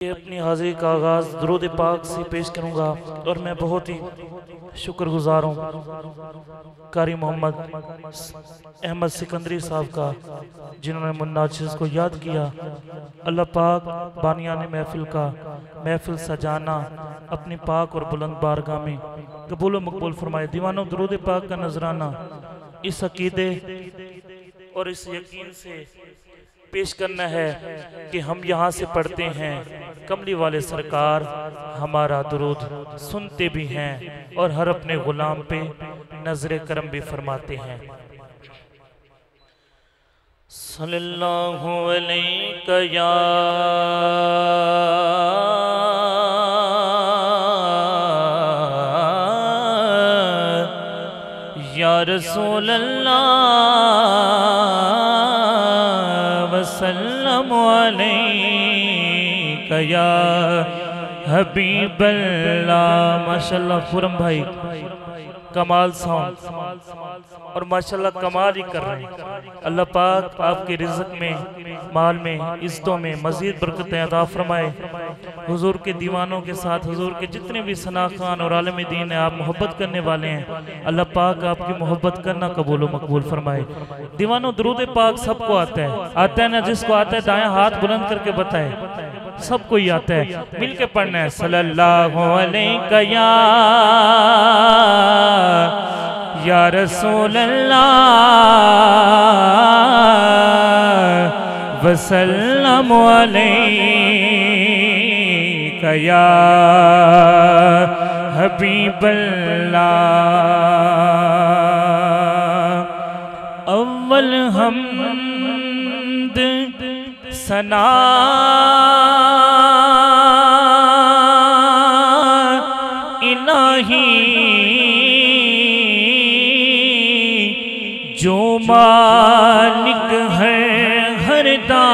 ये अपनी हाजिरी का आगाज़ दुरूद पाक से पेश करूँगा और मैं बहुत ही शुक्रगुजार हूँ कारी मोहम्मद अहमद सिकंदरी साहब का, जिन्होंने मुन्ना चीज़ को याद किया। अल्लाह पाक बानियाने महफिल का महफिल सजाना अपनी पाक और बुलंद बारगाह में कबूल व मकबूल फरमाए। दीवानों, दुरूद पाक का नजराना इस अकीदे और इस यकीन से पेश करना है कि हम यहाँ से पढ़ते हैं, कमली वाले सरकार हमारा दुरूद सुनते भी हैं और हर अपने गुलाम पे नजर करम भी फरमाते हैं। सल्लल्लाहु अलैहि या रसूल अल्लाह वसल्लम अलैका या हबीब अल्लाह। माशाल्लाह खुरम भाई कमाल साउंड और माशाल्लाह कमाल ही कर रहे हैं। अल्लाह पाक आपके रिज़्क़ में, माल में, इज़्ज़तों में मज़ीद बरकतें अता फरमाए। हुजूर के दीवानों के साथ हुजूर के जितने भी सनाखान और आलम दीन है, आप मोहब्बत करने वाले हैं, अल्लाह पाक आपकी मोहब्बत करना कबूल व मकबूल फरमाए। दीवानों, दुरूद पाक सबको आता है ना? जिसको आता है दायां हाथ बुलंद करके बताए, सबको ही आता है, मिल के पढ़ना है। सल्लल्लाहु अलैहि या रसूल अल्लाह वसल्लम अलैका या हबीब अल्लाह। अव्वल हम्द सना इलाही जो मालिक है हरदार।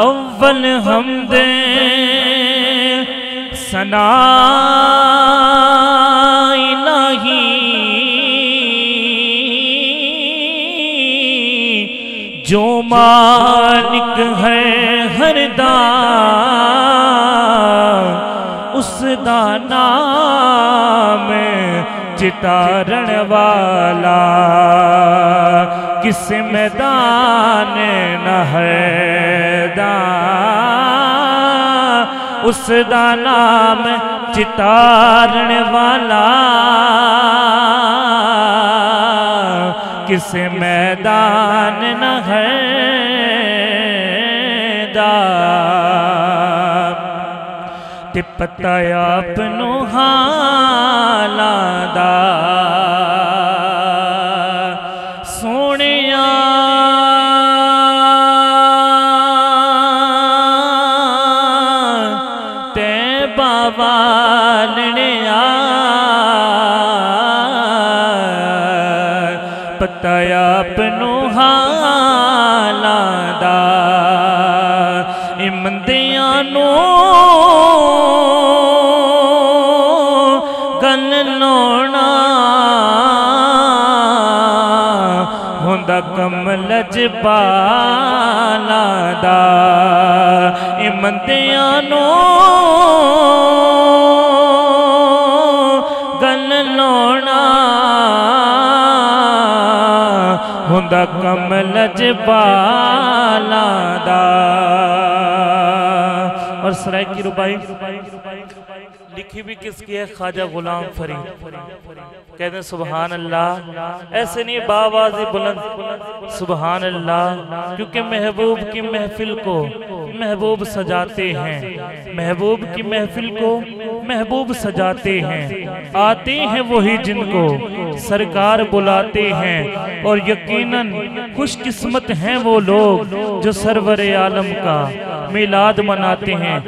अव्वल हमद सना इलाही जो मालिक है हरदार, उस दा नाम चितारण वाला किस मैदान न है, उस दा नाम चितारण वाला किस मैदान न है। ते पता आपनो हाला दा सोनिया ते बावालनिया, पता आपनो हाला दा इमंदियां नो गल लोना होंदा कमल जबाला दा। इमंदियां नो गल लोना होंदा कमल जबाला दा। और सराय की रुबाई लिखी भी किसकी है? ख्वाजा गुलाम फरीद। कहते हैं सुबहान अल्लाह, ऐसे नहीं बावाज़ी बुलंद सुबहान अल्लाह, क्योंकि महबूब की महफिल को महबूब सजाते हैं, महबूब की महफिल को महबूब सजाते हैं। आते हैं वही जिनको सरकार बुलाते हैं, और यकीनन खुशकिस्मत हैं वो लोग जो सरवर आलम का मिलाद मनाते हैं।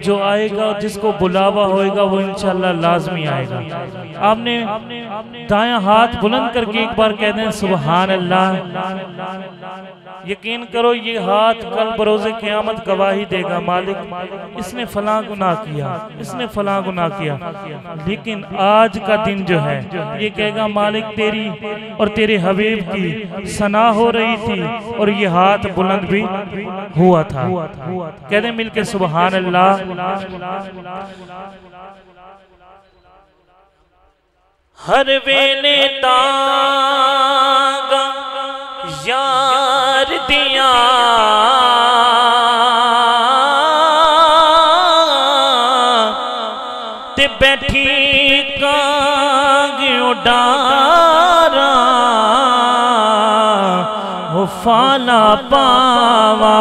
जो आएगा, जिसको बुलावा होएगा, वो इंशाअल्लाह लाजमी आएगा। आपने दायां हाथ बुलंद करके एक बार कह दें सुबहान अल्लाह। यकीन करो ये हाथ कल बरोज़े क़यामत गवाही देगा, मालिक इसने फलां गुनाह किया, इसने फलां गुनाह किया। लेकिन आज का दिन जो है ये कहेगा मालिक तेरी और तेरे हबीब की सना हो रही थी और ये हाथ बुलंद भी हुआ था। कहते मिलके सुभान अल्लाह। हर वेले तांगा यार दिया ते बैठी कांग उडारा वो फाला पावा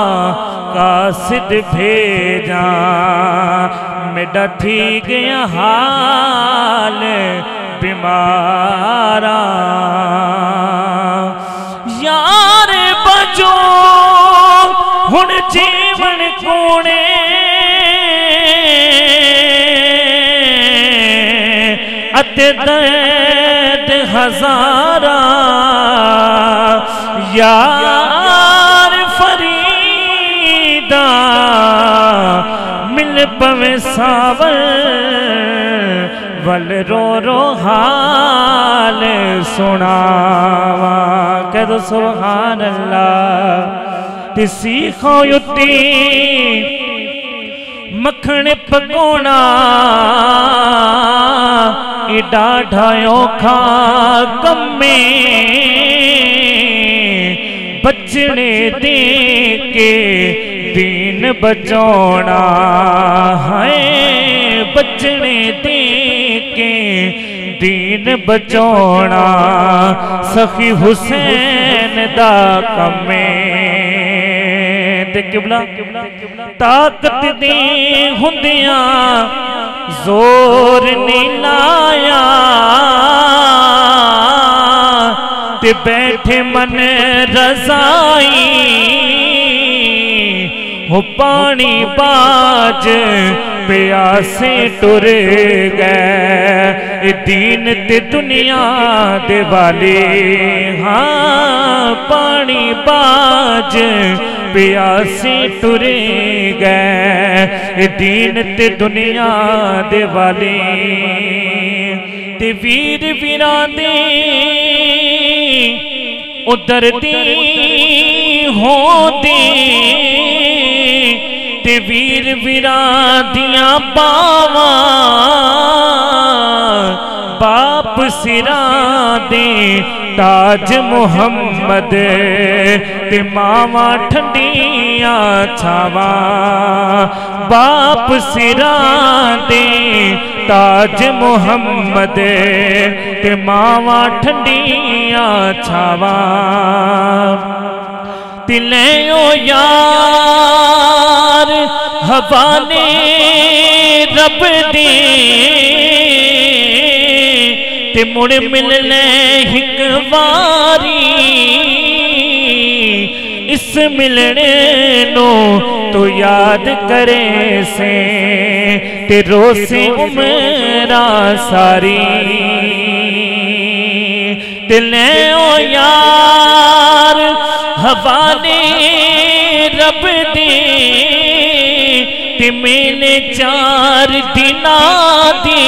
कासिद भेजा मेरा थी गया हाल बीमारा यार बजो हुण जीवन कोने अते दर्द हजारा यार फरीदा मिल पवे सावर वल रो रो हाल सुनावा। कह दो सुभान अल्लाह। ते सीखो युती मखण पकोना एडा ढायो खा कम्मे बचने दे के दीन बचाना है बचने दे के दीन बचाना सखी हुसैन दा कमे ते किबला ताकत दी हुंदियां जोर नी लाया ते बैठे मन रजाई हो पानी बाज प्यासे टुर गए दीन ते दुनिया दे वाले। हाँ पानी बाज प्यासे टुर गए दीन ते दुनिया दे वाले। ते वीर वीरांदे उधर दी होंदे ते वीर वीरांदियां पावां बाप सिरां दे ताज मुहम्मद ते मावा ठंडियां छावां बाप सिरां दे ताज मुहम्मद ते मावा ठंडियां छावां। तिले ओ यार हवाले रब दे ते मुड़ मिलने हिक वारी इस मिलने नो तो याद करे से ते रोसे उमरा सारी। तिले ओ यार हवाले रब दे ते मेले 4 दिना दी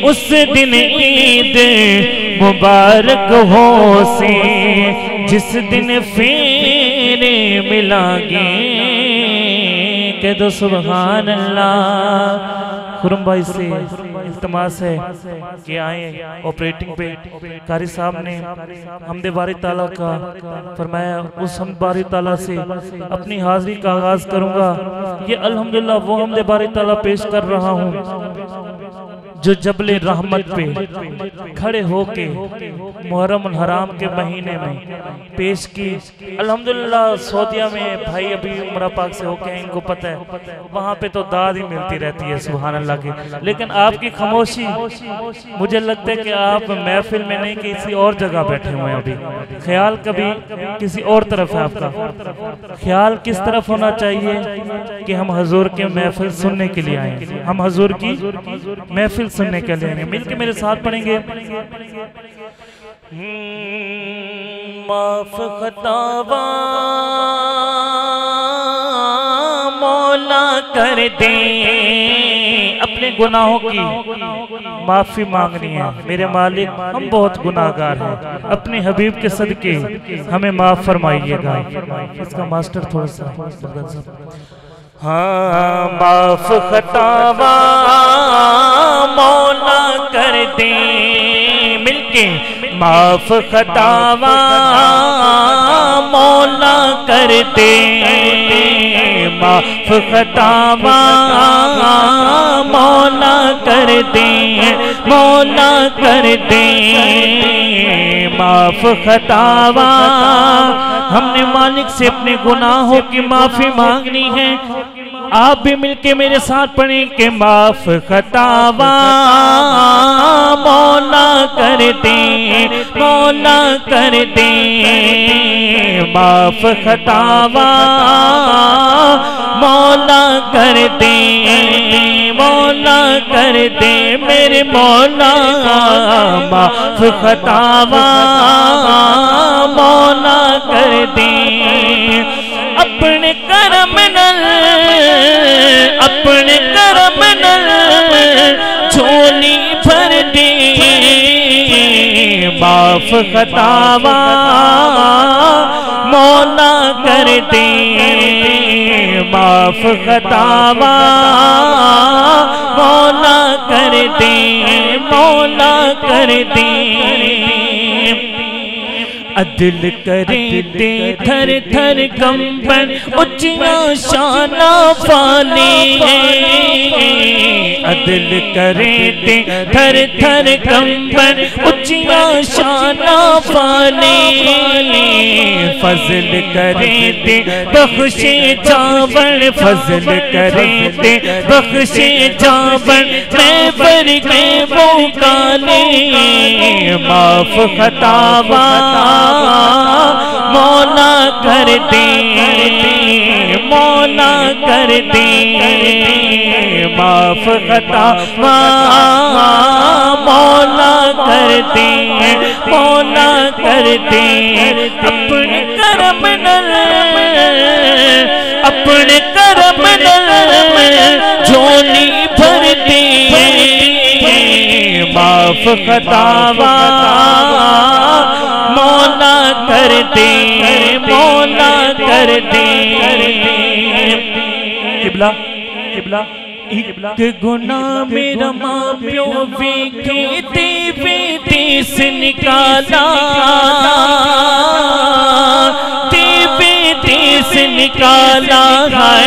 उस दिन ईद मुबारक हो सी जिस दिन फेरे मिलांगे। कह दो सुभान अल्लाह। खुरम भाई से इल्तमास है कि आए ऑपरेटिंग पे कारी साहब ने हमदे बारी ताला का फरमाया, उस हमद बारी ताला से अपनी हाजिरी का आगाज करूंगा। ये अल्हम्दुलिल्लाह वो हमदे बारी ताला पेश कर रहा हूँ जो जबले रहमत पे खड़े होके मुहर्रम उल हराम के महीने में पेश की। अल्हम्दुलिल्लाह सऊदिया में भाई अभी उमरा पाक से होके हैं, इनको पता है वहाँ पे तो दाद ही मिलती रहती है सुभान अल्लाह की। लेकिन आपकी खामोशी मुझे लगता है कि आप महफिल में नहीं किसी और जगह बैठे हुए हैं। अभी ख्याल कभी किसी और तरफ है आपका। ख्याल किस तरफ होना चाहिए कि हम हजूर के महफिल सुनने के लिए आए, हम हजूर की महफिल सुनने के लिए। मिलके मेरे साथ पढ़ेंगे। माफ खतावा मौला कर दे। अपने गुनाहों की माफी मांगनी है। मेरे मालिक हम बहुत गुनाहगार हैं, अपने हबीब के सदके हमें माफ फरमाइएगा। इसका मास्टर थोड़ा सा हाँ माफ खतावा मौला कर दे। मिलके माफ खतावा मौला कर दे। माफ खतावा मौला कर दे। मौला कर दे माफ खतावा। हमने मालिक से अपने गुनाहों की माफी मांगनी है। आप भी मिलके मेरे साथ पढ़ें कि माफ खतावा मौला कर दे। मौला कर दे माफ खतावा मौला कर दे। मौला कर दे मेरे मौला माफ खतावा मौला कर दे। अपने करम नल अपने करम नल झोली भर दे। माफ खतावा मौला कर दे। माफ खतावा मौला कर दे। मौला कर दे अदल करे दे थर थर कंपन उच्चिया शाना वाले। अदल करे दे थर थर कंपन उच्चिया शाना वाले। फजल करे दे बख्शे जावन। फजल करे दे बख्शे जावन मैं पर के वो काले। माफ खतावा मौला कर दे। मौला कर दे माफ खतावा मौला कर दे। मौला कर दे अपने करम नल अपने करम नल झोली भर दे। माफ खतावा मौला कर दे। मौला कर दे किबला किबला एक गुना मेरा माँ प्यो वेखे देवे देश निकाला। देवे देश निकाला है।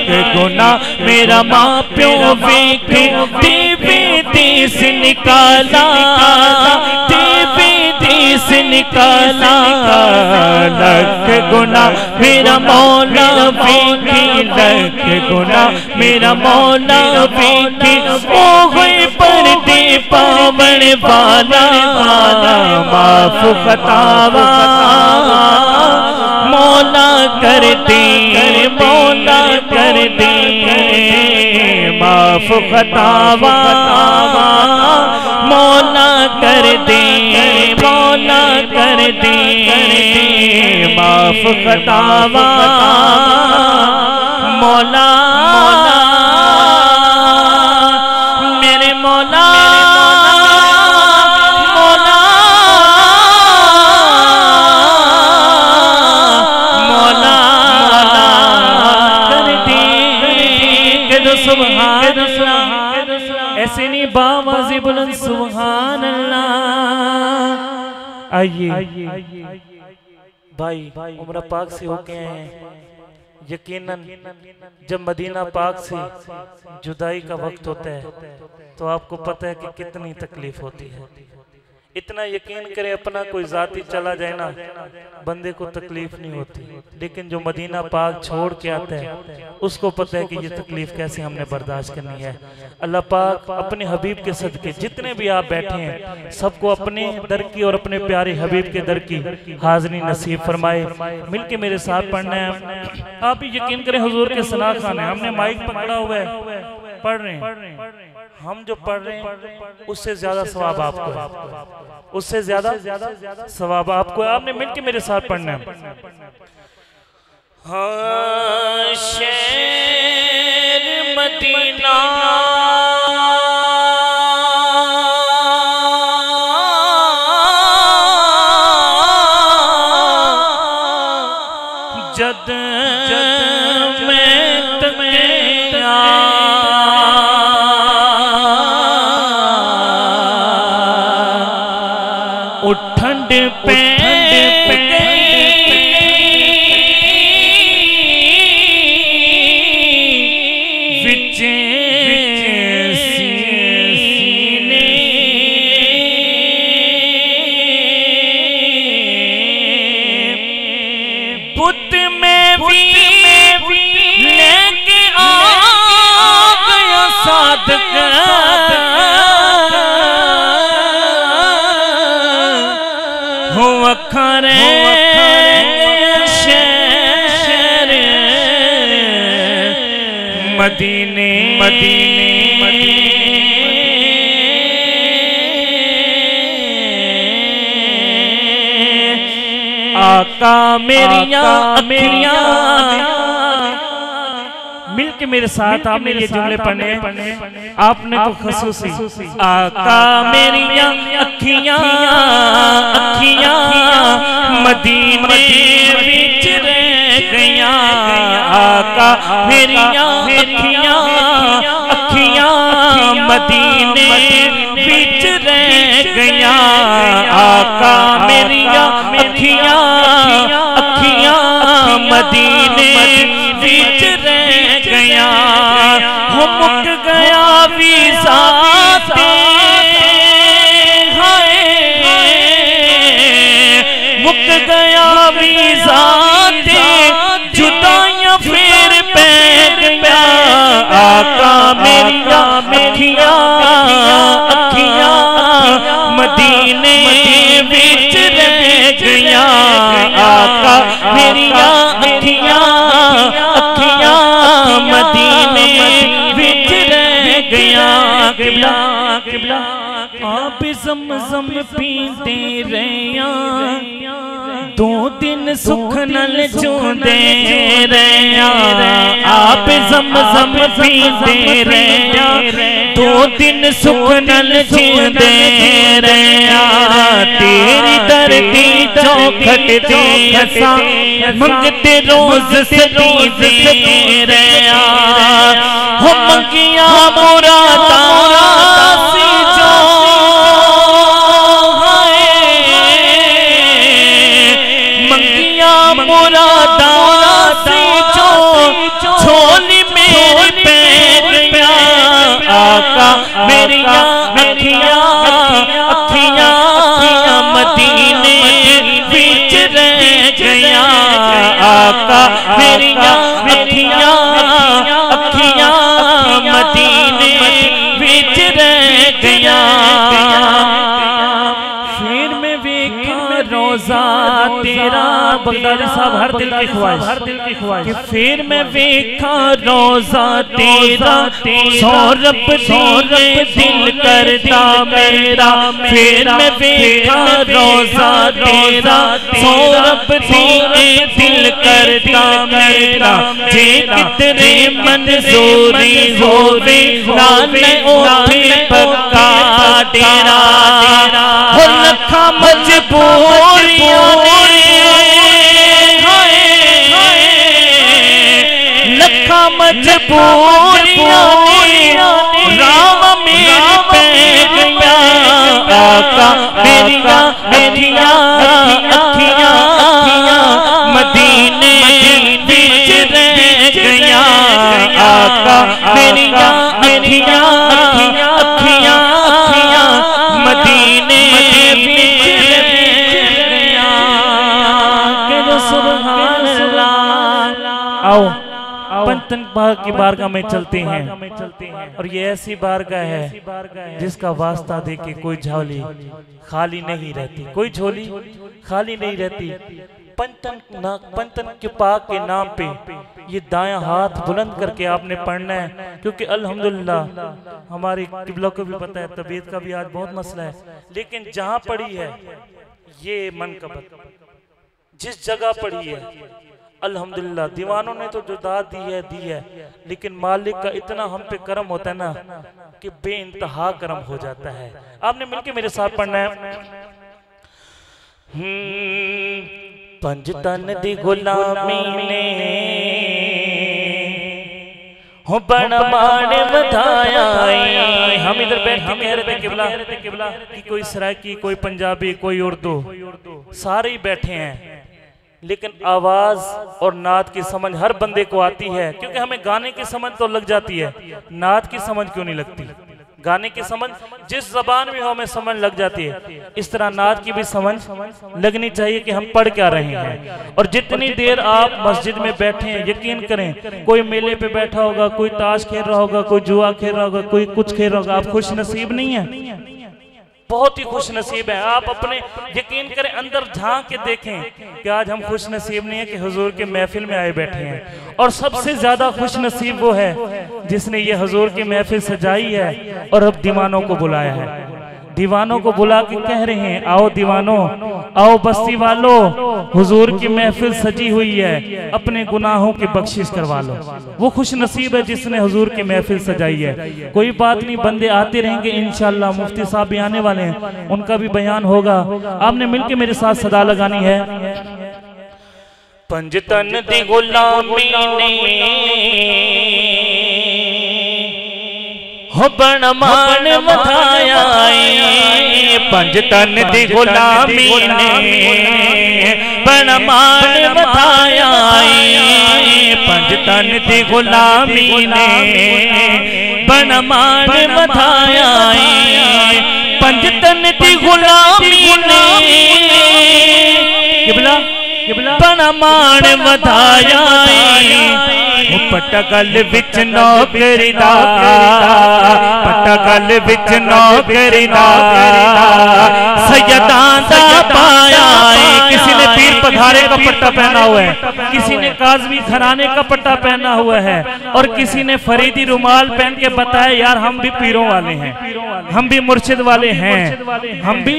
एक गुना मेरा माँ प्यो वेखे देवे देश निकाला। देवे देश निकाला। लख गुना मेरा मौला वेखे। लख गुना मेरा मौला वेखे ओ हुए पर्दे पावन वाला। माफ खतावा मौला कर दे। मौला कर दे माफ खतावा मौला कर दे। मौला कर दे माफ खतावा मौला। मेरे मौला मौला मौला कर दे। सुभान अल्लाह ऐसे नहीं बावाज़े बुलंद सुभान अल्लाह। आइए भाई उम्र पाक से होके आए हैं। यकीनन जब मदीना पाक से जुदाई का वक्त होता है तो आपको पता है कि कितनी तकलीफ होती है। इतना यकीन करें अपना कोई जाती चला जाए ना बंदे को तकलीफ नहीं होती, लेकिन जो मदीना पाक छोड़ के आता है उसको पता है कि ये तकलीफ कैसे हमने बर्दाश्त करनी है। अल्लाह पाक अपने हबीब के सदके जितने भी आप बैठे हैं सबको अपने दर की और अपने प्यारे हबीब के दर की हाज़िरी नसीब फरमाए। मिलके मेरे साथ पढ़ना है। आप भी यकीन करें हुजूर के सना खान है, हमने माइक पकड़ा हुआ है, पढ़ रहे हैं। हम जो पढ़ रहे हैं उससे ज्यादा सवाब आपको, उससे ज्यादा सवाब आपको। आपने मिलके मेरे साथ पढ़ना है। हाँ, शहर मदीना जद मैं तुम्हें उठंड पे बुत में भी लेके आ गया सादक हो अखरे शहर मदीने आका मेरिया मिल के मेरे साथ आपने ये जुमले पढ़ने, आपने तो खसूसी आका मेरिया अखियां मदीने विच रह गया, आका मेरिया अखियां मदीने विच रह गया, आका मेरिया अखियां मदीने विच रह गया। हो मुक गया वीज़ा हाय, मुक गया वीज़ा जुदाइयां फिर पै गया, आका मेरिया अखियां मदीने विच रह गया, आका मेरिया अखियां मदीने विच रह गया। किबला आप ज़मज़म पीते रहिया, 2 दिन सुख नल चूंदे रहिया, आप ज़मज़म पीते रहिया, 2 दिन सुख नल चूंदे रहिया, तेरी धरती चौखट ते असां मंगते रोज सदीदे रहिया, हो मंगिया मुरादा सी जो मंगिया मुरादा सी जो झोली मेरी पे गया, आका मेरिया अखियां मदीने विच रह गया, आका मेरिया अखियां मदीने विच रह गया। फिर मैं वेखा रोजा तेरा, बगदादी साहब हर दिल की ख्वाहिश कि फिर मैं वेखा रोजा तेरा, सौरभ दिल करता मेरा, फिर मैं वेखा रोजा तेरा, सौरभ दिल करता मेरा, जे कितने मंजूरी होवे नाले ओथे पक्का डेरा, हो लखा मजबूरियां लखा मजबूरियां राम मेरे पे गया, आका मेरिया अखियां मदीने विच रह गया, आका मेरिया अखियां मदीने विच रह गया। सुभान अल्लाह। आओ पंचतन की बारगाह में चलते हैं, और ये ऐसी बारगाह है जिसका वास्ता देके कोई झोली खाली नहीं रहती, कोई झोली खाली नहीं रहती। पंचतन के पाक के नाम पे ये दायां हाथ बुलंद करके आपने पढ़ना है, क्योंकि अल्हम्दुलिल्लाह हमारे किबला को भी पता है तबीयत का भी आज बहुत मसला है, लेकिन जहां पड़ी है ये मनकबत, जिस जगह पड़ी है अल्हम्दुलिल्लाह दीवानों ने तो जो दाद दी है, लेकिन मालिक का इतना हम पे करम होता है ना कि बेइंतहा करम हो जाता है। आपने मिलके मेरे साथ पढ़ना है। पंज तन दी गुलामी ने हो बड़ा मान बताया। हम इधर बैठ के कह रहे थे किबला कि कोई सराइकी, कोई पंजाबी, कोई उर्दू, सारे ही बैठे हैं, लेकिन आवाज और नात की समझ हर बंदे को आती है, क्योंकि हमें गाने की समझ तो लग जाती है, नात की समझ क्यों नहीं लगती? गाने की समझ जिस जबान में हो हमें समझ लग जाती है, इस तरह नात की भी समझ लगनी चाहिए कि हम पढ़ क्या रहे हैं। और जितनी देर आप मस्जिद में बैठे हैं, यकीन करें कोई मेले पे बैठा होगा, कोई ताश खेल रहा होगा, कोई जुआ खेल रहा होगा, कोई कुछ खेल रहा होगा, आप खुश नसीब नहीं है? बहुत ही खुश नसीब है आप। अपने यकीन करें अंदर झांक के देखें कि आज हम खुश नसीब नहीं है कि हुजूर के महफिल में आए बैठे हैं। और सबसे ज्यादा खुश नसीब वो है जिसने ये हुजूर की महफिल सजाई है और अब दीवानों को बुलाया है। दीवानों को बुला के कह रहे हैं, आओ दीवानों, आओ बस्ती वालों, हुजूर की महफिल सजी हुई है, अपने गुनाहों की बख्शिश करवा लो। वो खुश नसीब है जिसने हुजूर की महफिल सजाई है। कोई बात नहीं, बंदे आते रहेंगे इंशाअल्लाह। मुफ्ती साहब भी आने वाले हैं, उनका भी बयान होगा। आपने मिलके मेरे साथ सदा लगानी है। पंजतन दी गुलामी हो बण मान वधाया, पंजतन दी गुलामी ने बण मान वधाया, पंजतन दी गुलामी ने बण मान वधाया, पंजतन दी गुलामी ने बण मान वधाया, पटगल विच नौकरी दा, पटगल विच नौकरी दा, सैयदां दा पाया। किसी ने पीर पधारे का पट्टा पहना हुआ है, किसी ने काज़मी घराने का पट्टा पहना हुआ है, और किसी ने फरीदी रुमाल पहन के बताया यार हम भी पीरों वाले हैं, हम भी मुर्शिद वाले हैं, हम भी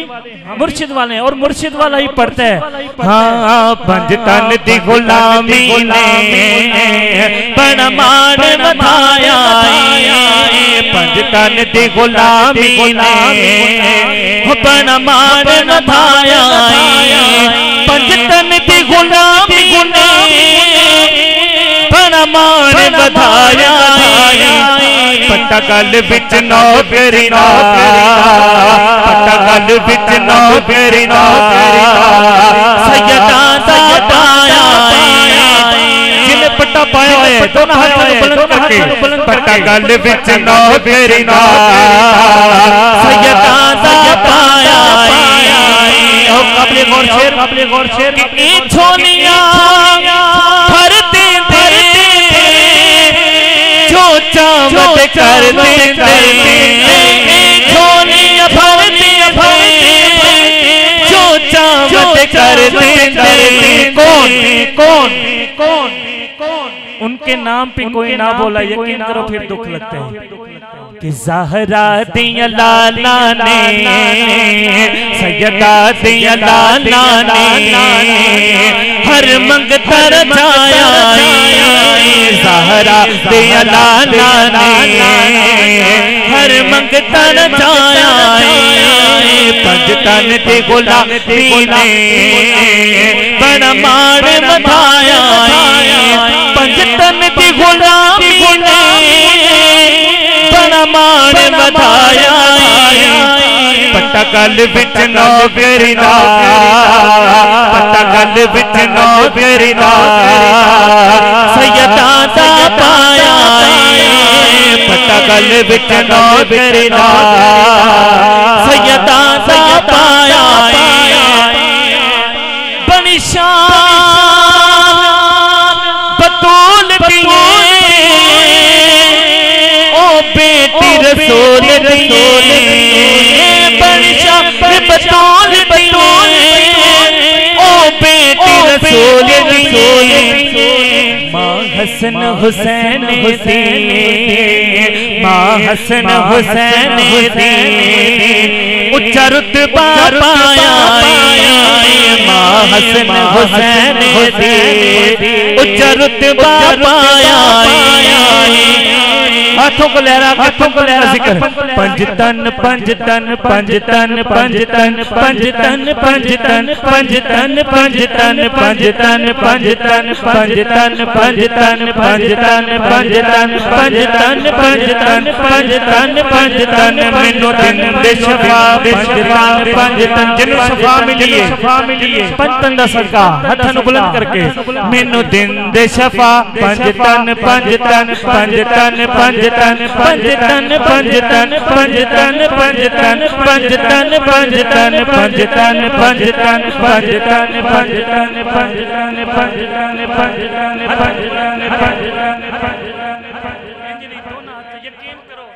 मुर्शिद वाले हैं। और मुर्शिद वाला ही पढ़ता है, हाँ पंजतन दी गुलामी ने बण मान वधाया, पंजतन दी गुलामी ने बण मान वधाया, पंजतन दी गुलामी ने बण मान वधाया, पटगल विच नौकरी दा, पटगल विच नौकरी दा, सैयदां दा पाया। जिन्हें पट्टा पाया है दोनों हाथों को बुलंद करके, पटगल विच नौकरी दा, सैयदां दा पाया। काबिले गौर शेर की छोलियां भरते जो चावत कर देते, छोलियां भरते जो चावत कर देते। कौन कौन कौन कौन उनके नाम पे कोई ना बोला, यकीन करो फिर दुख लगता है कि ज़हरा दिया लाला ने, सैयदा दिया लाला ने हर मंगता रचाया, ज़हरा दिया लाला ने हर मंगता रचाया, पंजतन दी गुलामी ने बण मान वधाया, पंजतन दी गुलामी ने बण मान वधाया, पटगल विच नौकरी दा, पटगल विच नौकरी दा, सैयदां दा पाया, पटगल विच नौकरी दा, सैयदां दा पाया। बड़ी शान बतूल दी ओ बेटी रसूल दी, बड़ी शान बतूल दी ओ बेटी रसूल दी, मां हसन हुसैन दी मां हसन हुसैन दी उच्चा रुतबा पाया मां हसन हुसैन दी उच्चा रुतबा पाया हाथों को लहरा जिक्र पंज तन पंज तन पंज तन पंज तन पंज तन पंज तन पंज तन पंज तन पंज तन पंज तन पंज तन पंज तन पंज तन पंज तन पंज तन पंज तन पंज तन पंज तन मैनू दिन दे शफा पंज तन जिन्नू शफा मिली है पंज तन दा सदका हत्थां नूं बुलंद करके मैनू दिन दे शफा पंज तन पंज तन पंज तन पंज तन पंज तन पंज तन पंज तन पंज तन पंज तन पंज तन पंज तन पंज तन पंज तन पंज तन पंज तन पंज तन पंज तन पंज तन पंज तन पंज यकीन करो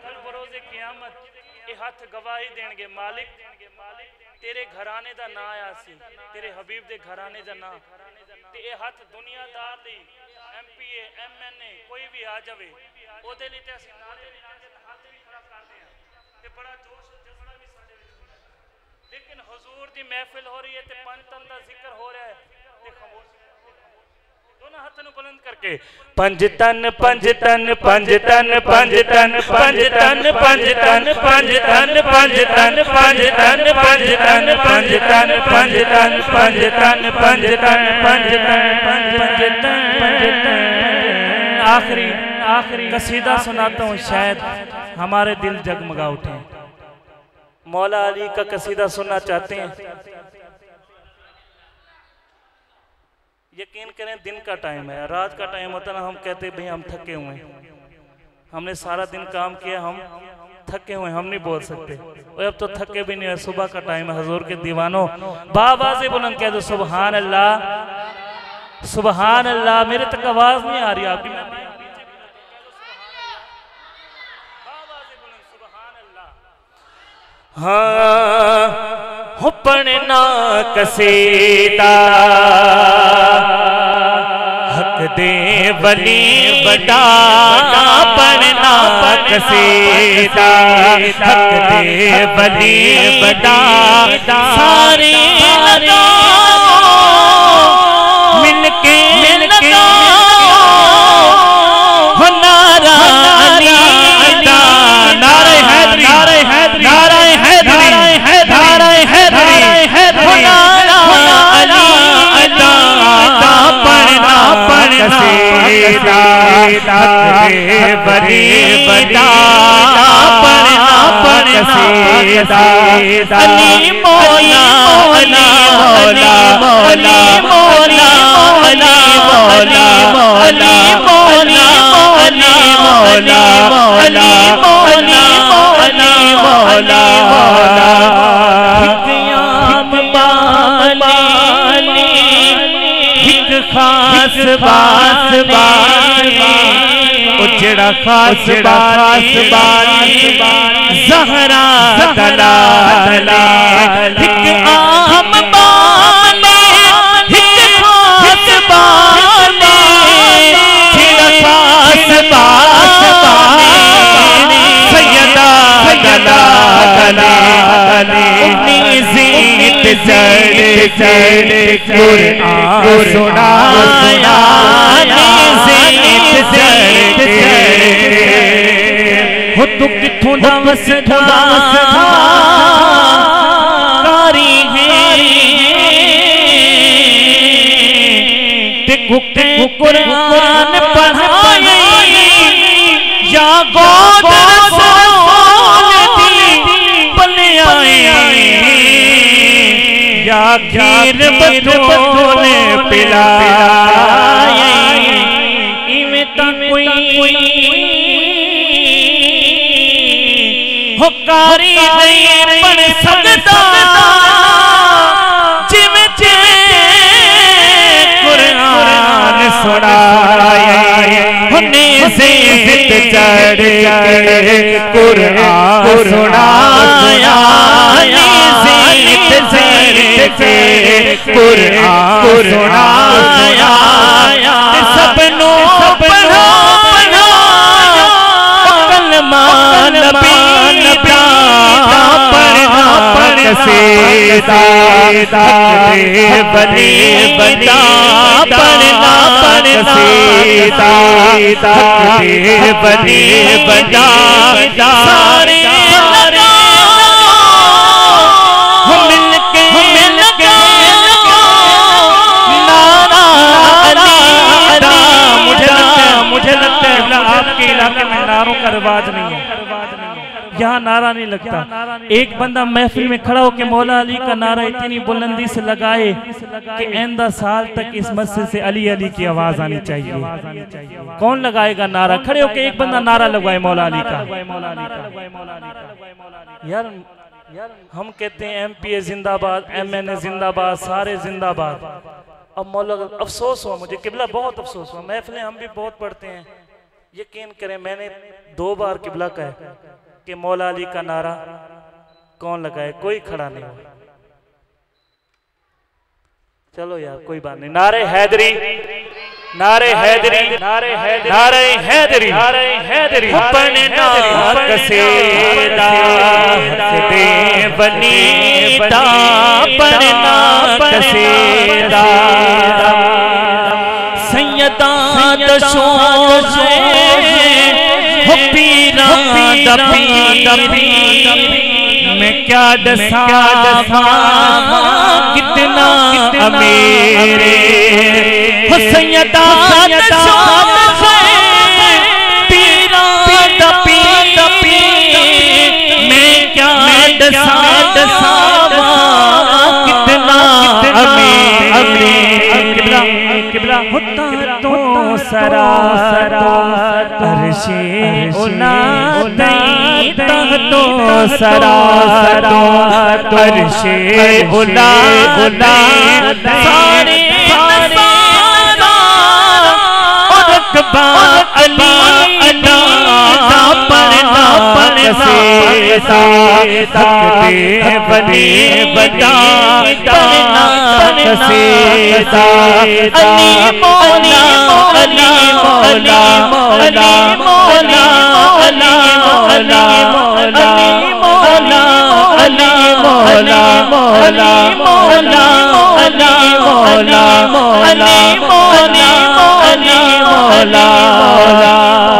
कल बरोज़े क़यामत ये हाथ गवाही देंगे मालिक तेरे घराने दा ना आया सी तेरे हबीब दे घराने दा ना ते ये हाथ दुनियादार दी एमपीए एमएनए कोई भी आ जावे ओदे लिए ते असि नारे लाके हाथ भी खड़ा करते हैं ते बड़ा जोश जज्बा भी साडे विच होंदा लेकिन हुजूर दी महफिल हो रही है ते पंज तन दा जिक्र हो रहा है ते खामोश दोनों हाथ नु बुलंद करके पंज तन पंज तन पंज तन पंज तन पंज तन पंज तन पंज तन पंज तन पंज तन पंज तन पंज तन पंज तन पंज तन पंज तन पंज तन आखिरी कसीदा सुनाता हूँ शायद हमारे दिल जगमगा उठे। मौला अली का कसीदा सुनना चाहते हैं? यकीन करें दिन का टाइम है, रात का टाइम होता ना हम कहते भाई हम थके हुए हैं, हमने सारा दिन काम किया, हम थके हुए, हम नहीं बोल सकते। और अब तो थके भी नहीं है, सुबह का टाइम है। हुजूर के दीवानों बावाज़े बुलंद कह दो सुभान अल्लाह सुभान अल्लाह। मेरे तक आवाज नहीं आ रही आपकी। हाँ हो पढ़ना कसीदा हक दे वली बड़ा पढ़ना कसीदा हक दे वली बड़ा सारे मिलके हो नारा अली दा नारे हैदरी नारे हैदरी नारे हैदरी नारे हैदरी हो नारा अली दा पढ़ना कसीदा बड़ी बड़ा पढ़ना कसीदा अली मौला अली मौला मौला मौला अली मौला अली मौला अली मौला अली मौला अली मौला मौला एक खास बात उजड़ा खास ज़हरा दलाला एक आम बाने एक खास बाने उजड़ा खास बाने सैयदा दलाला अपनी ज़ीत चढ़ कुरान सुनाया हो तू किथों दा वसदा कारी है ते कुके कुरान पढ़ाए या गोद रसूल दी पलियाए या खीर बतूने पिलाए इवें तां कोई हो कारी नहीं बन सकता जिवें कुरान सुनाए हुने ज़िद चढ़ के कुरान सुनाया ज़िद चढ़ के कुरान सुनाया सबनों कसीदा बनी बना पढ़ना कसीदा बनी बना सारे मुझे लगता है आपके इलाके में नारों का रिवाज नहीं है, यहाँ नारा नहीं लगता। एक बंदा महफिल में खड़ा होकर मौला अली का नारा इतनी बुलंदी से लगाए कि आइंदा साल तक इस मस्जिद से अली अली की आवाज आनी चाहिए। कौन लगाएगा नारा? खड़े होकर एक बंदा नारा लगवाए मौला अली का। यार हम कहते हैं एमपीए जिंदाबाद, एमएनए जिंदाबाद, सारे जिंदाबाद। अब मौला अफसोस हुआ मुझे, किबला बहुत अफसोस हुआ। महफिलें हम भी बहुत पढ़ते हैं, यकीन करें मैंने 2 बार किबला कहा कि मौला अली का नारा कौन लगाए, कोई खड़ा नहीं हुआ। चलो यार कोई बात नहीं। नारे हैदरी, नारे हैदरी, नारे हैदरी, नारे हैदरी, नारे हैदरी पढ़ना कसीदा बनी पढ़ना कसीदा सैयदा पीरा दपी मैं क्या दसा कितना मेरे सैयदा पीरा दपी मैं क्या दसा कितना किबला होता तो सरा अर्शे उना दई तो सरा अर्शे उना सारे रकबा अली अली पढ़ना कसीदा बनी बना पढ़ना कसीदा अली मौला अली मौला अली मौला अली मौला अली मौला अली मौला मौला मौला अली मौला अली मौला अली मौला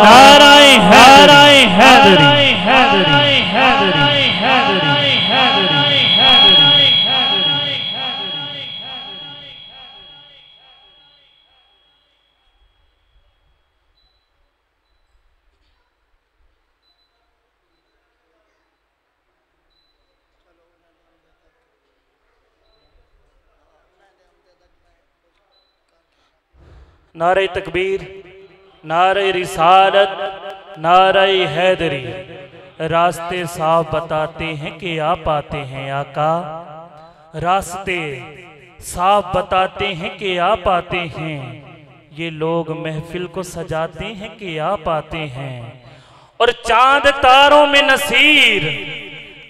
नाराए हैदरी हैदरी हैदरी हैदरी हैदरी हैदरी नारे तकबीर, नारे रिसालत, नारे हैदरी रास्ते साफ बताते हैं कि आप आते हैं आका। रास्ते साफ बताते हैं कि आप आते हैं। ये लोग महफिल को सजाते हैं कि आप आते हैं। और चांद तारों में नसीर,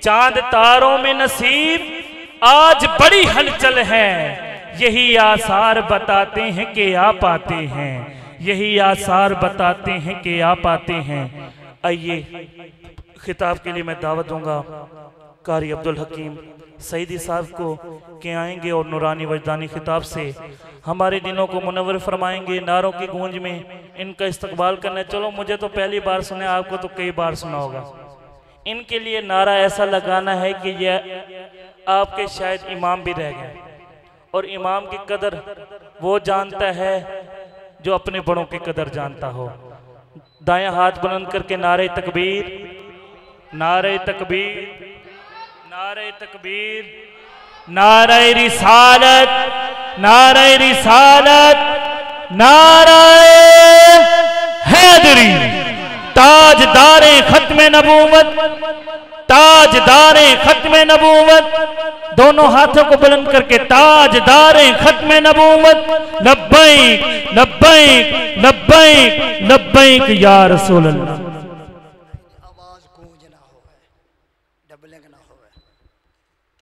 चांद तारों में नसीर आज बड़ी हलचल है। यही आसार बताते हैं कि आप आते हैं। यही आसार बताते हैं कि आप आते हैं। आइए खिताब के लिए मैं दावत दूंगा कारी अब्दुल हकीम सईदी साहब को कि आएंगे और नूरानी वजदानी खिताब से हमारे दिनों को मुनव्वर फरमाएंगे। नारों की गूंज में इनका इस्तकबाल करना। चलो मुझे तो पहली बार सुने, आपको तो कई बार सुना होगा। इनके लिए नारा ऐसा लगाना है कि यह आपके शायद इमाम भी रह गए। और इमाम की कदर वो जानता है जो अपने बड़ों की कदर जानता हो। दायां हाथ बुलंद करके नारे तकबीर, नारे तकबीर, नारे तकबीर, नारे रिसालत, नारे रिसालत, नारे हैदरी। ताजदारे खत्मे नबूवत, ताजदारे खत्मे नबूवत, दोनों हाथों को बुलंद करके ताजदारे खत्मे नबूवत। लब्बैक लब्बैक लब्बैक लब्बैक या रसूल अल्लाह।